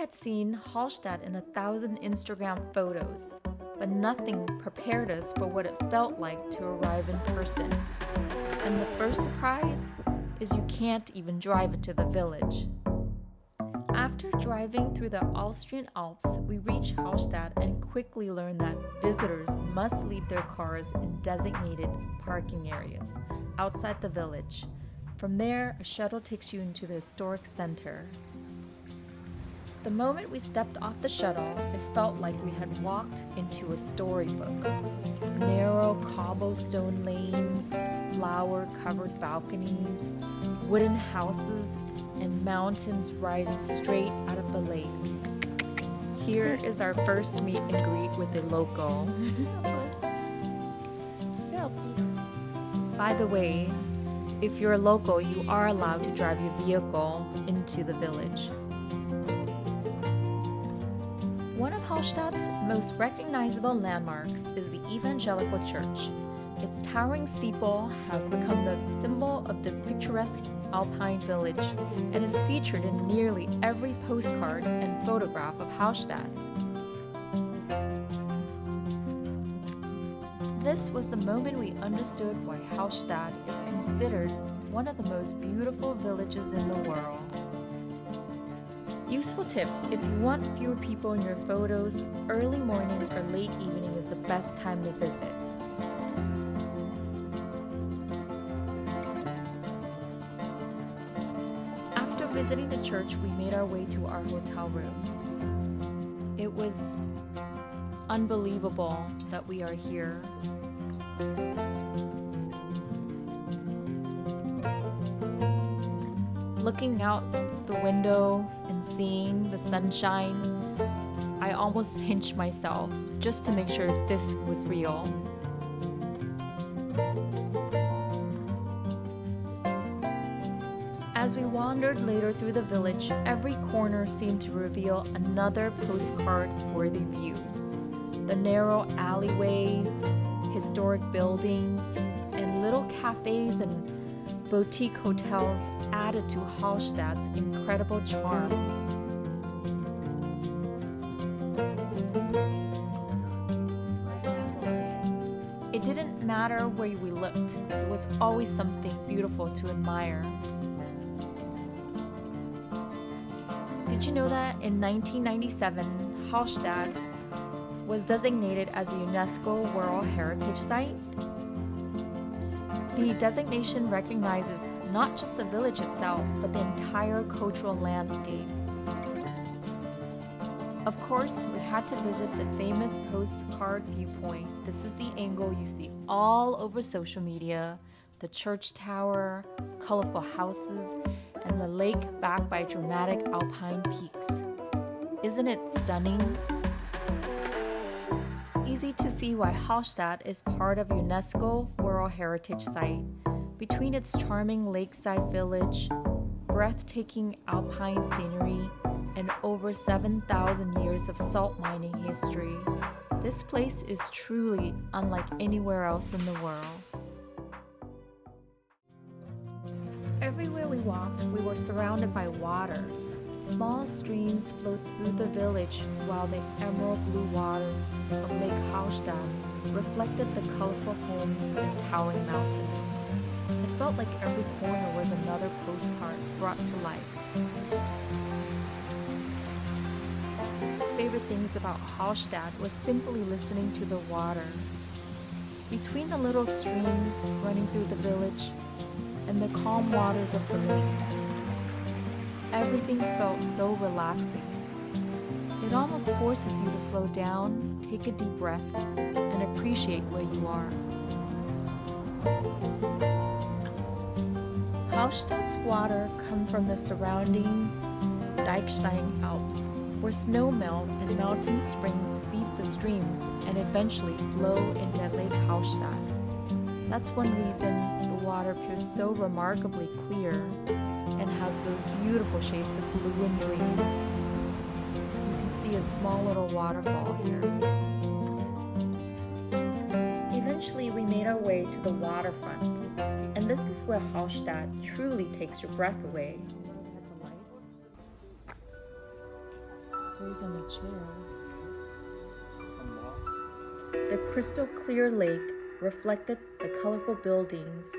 had seen Hallstatt in 1,000 Instagram photos, but nothing prepared us for what it felt like to arrive in person. And the first surprise is you can't even drive into the village. After driving through the Austrian Alps, we reach Hallstatt and quickly learn that visitors must leave their cars in designated parking areas outside the village. From there, a shuttle takes you into the historic center. The moment we stepped off the shuttle, it felt like we had walked into a storybook. Narrow cobblestone lanes, flower-covered balconies, wooden houses, and mountains rising straight out of the lake. Here is our first meet and greet with a local. By the way, if you're a local, you are allowed to drive your vehicle into the village. One of Hallstatt's most recognizable landmarks is the Evangelical Church. Its towering steeple has become the symbol of this picturesque alpine village and is featured in nearly every postcard and photograph of Hallstatt. This was the moment we understood why Hallstatt is considered one of the most beautiful villages in the world. Useful tip: if you want fewer people in your photos, early morning or late evening is the best time to visit. After visiting the church, we made our way to our hotel room. It was unbelievable that we are here. Looking out the window and seeing the sunshine, I almost pinched myself just to make sure this was real. As we wandered later through the village, every corner seemed to reveal another postcard-worthy view. The narrow alleyways, historic buildings, and little cafes and boutique hotels added to Hallstatt's incredible charm. It didn't matter where we looked, there was always something beautiful to admire. Did you know that in 1997, Hallstatt was designated as a UNESCO World Heritage Site? The designation recognizes not just the village itself, but the entire cultural landscape. Of course, we had to visit the famous postcard viewpoint. This is the angle you see all over social media: the church tower, colorful houses, and the lake backed by dramatic alpine peaks. Isn't it stunning? Easy to see why Hallstatt is part of UNESCO World Heritage Site. Between its charming lakeside village, breathtaking alpine scenery, and over 7,000 years of salt mining history, this place is truly unlike anywhere else in the world. Everywhere we walked, we were surrounded by water. Small streams flowed through the village while the emerald blue waters of Lake Hallstatt reflected the colorful homes and towering mountains. It felt like every corner was another postcard brought to life. Favorite things about Hallstatt was simply listening to the water. Between the little streams running through the village and the calm waters of the lake, everything felt so relaxing. It almost forces you to slow down, take a deep breath, and appreciate where you are. Hallstatt's water comes from the surrounding Austrian Alps, where snow melt and mountain springs feed the streams and eventually flow into Lake Hallstatt. That's one reason the water appears so remarkably clear and has those beautiful shades of blue and green. You can see a small little waterfall here. Eventually, we made our way to the waterfront, and this is where Hallstatt truly takes your breath away. Who's on the chair? The crystal clear lake reflected the colorful buildings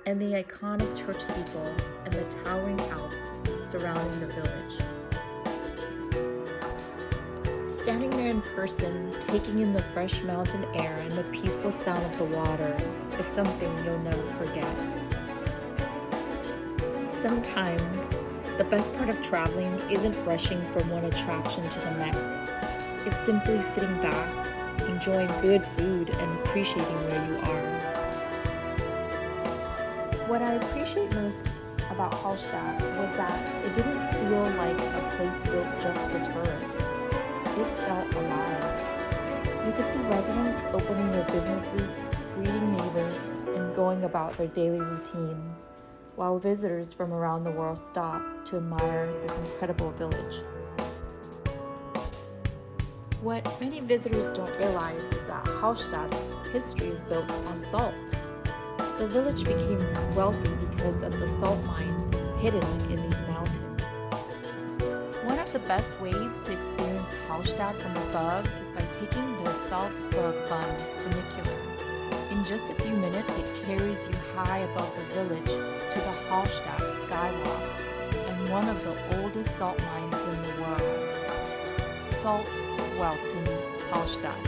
and the iconic church steeple and the towering Alps surrounding the village. Standing there in person, taking in the fresh mountain air and the peaceful sound of the water is something you'll never forget. Sometimes, the best part of traveling isn't rushing from one attraction to the next. It's simply sitting back, enjoying good food, and appreciating where you are. What I appreciate most about Hallstatt was that it didn't feel like a place built just for tourists. It felt alive. You could see residents opening their businesses, greeting neighbors, and going about their daily routines, while visitors from around the world stopped to admire this incredible village. What many visitors don't realize is that Hallstatt's history is built on salt. The village became wealthy because of the salt mines hidden in these mountains. One of the best ways to experience Hallstatt from above is by taking the Salzburgbahn funicular. In just a few minutes, it carries you high above the village to the Hallstatt skywalk and one of the oldest salt mines in the world, Salzwelten Hallstatt.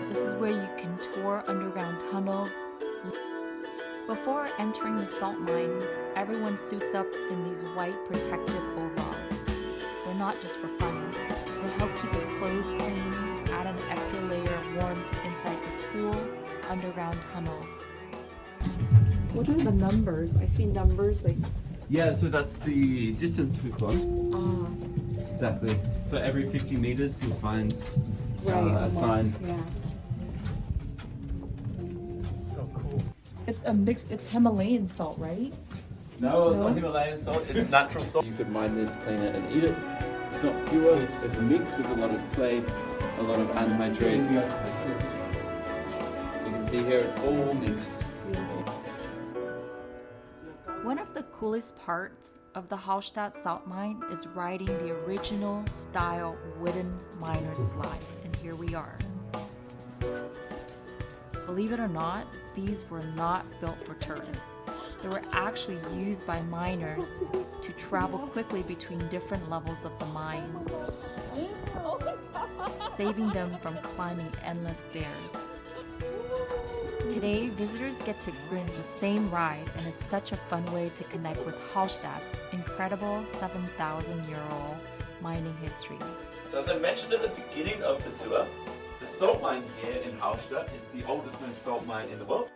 This is where you can tour underground tunnels. Before entering the salt mine, everyone suits up in these white protective overalls. They're not just for fun. They help keep your clothes clean, add an extra layer of warmth inside the cool underground tunnels. What are the numbers? I see numbers like... Yeah, so that's the distance we've gone. Ah. Exactly. So every 50 meters you'll find a sign. Yeah. So cool. It's a mix. It's Himalayan salt, right? No, it's not Himalayan salt, it's natural salt. You could mine this, clean it and eat it. It's not pure, it's mixed with a lot of clay, a lot of anhydride. You can see here it's all mixed. One of the coolest parts of the Hallstatt salt mine is riding the original style wooden miner's slide, and here we are. Believe it or not, these were not built for tourists. They were actually used by miners to travel quickly between different levels of the mine, saving them from climbing endless stairs. Today, visitors get to experience the same ride, and it's such a fun way to connect with Hallstatt's incredible 7,000-year-old mining history. So as I mentioned at the beginning of the tour, the salt mine here in Hallstatt is the oldest known salt mine in the world.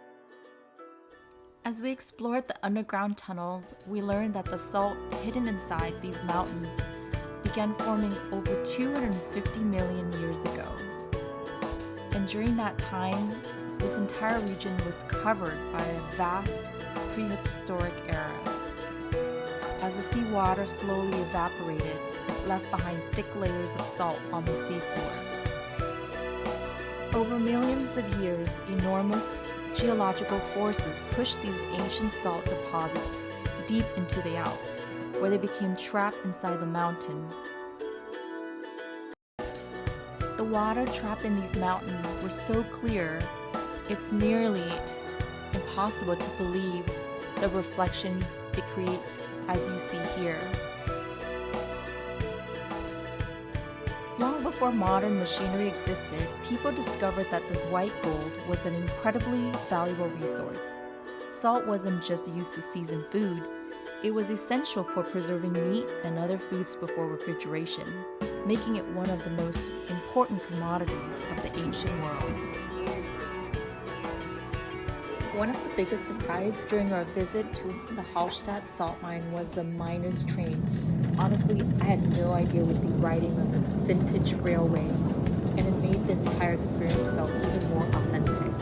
As we explored the underground tunnels, we learned that the salt hidden inside these mountains began forming over 250 million years ago. And during that time, this entire region was covered by a vast prehistoric era. As the seawater slowly evaporated, it left behind thick layers of salt on the seafloor. Over millions of years, enormous geological forces pushed these ancient salt deposits deep into the Alps, where they became trapped inside the mountains. The water trapped in these mountains were so clear, it's nearly impossible to believe the reflection it creates as you see here. Long before modern machinery existed, people discovered that this white gold was an incredibly valuable resource. Salt wasn't just used to season food, it was essential for preserving meat and other foods before refrigeration, making it one of the most important commodities of the ancient world. One of the biggest surprises during our visit to the Hallstatt salt mine was the miner's train. Honestly, I had no idea we'd be riding on this vintage railway, and it made the entire experience feel even more authentic.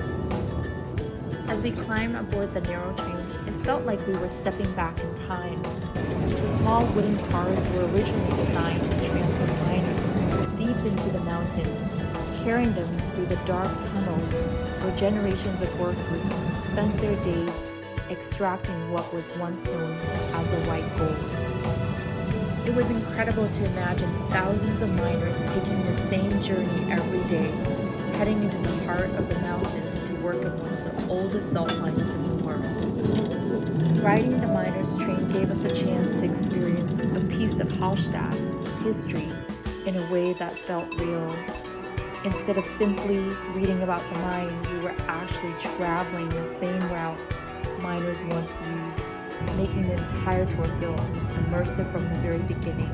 As we climbed aboard the narrow train, it felt like we were stepping back in time. The small wooden cars were originally designed to transport miners deep into the mountain, carrying them through the dark tunnels where generations of workers spent their days extracting what was once known as the white gold. It It was incredible to imagine thousands of miners taking the same journey every day, heading into the heart of the mountain to work in one of the oldest salt mines in the world. Riding the miners' train gave us a chance to experience a piece of Hallstatt history in a way that felt real. Instead of simply reading about the mine, we were actually traveling the same route miners once used, making the entire tour feel immersive from the very beginning.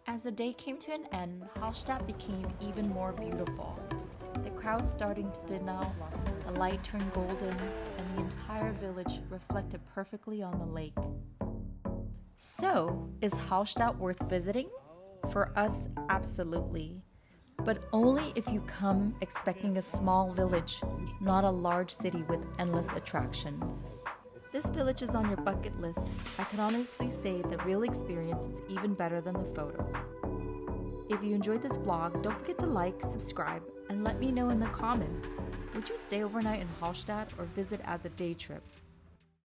As the day came to an end, Hallstatt became even more beautiful. The crowd starting to thin out, the light turned golden, and the entire village reflected perfectly on the lake. So, is Hallstatt worth visiting? For us, absolutely. But only if you come expecting a small village, not a large city with endless attractions. This village is on your bucket list. I can honestly say the real experience is even better than the photos. If you enjoyed this vlog, don't forget to like, subscribe, and let me know in the comments. Would you stay overnight in Hallstatt or visit as a day trip?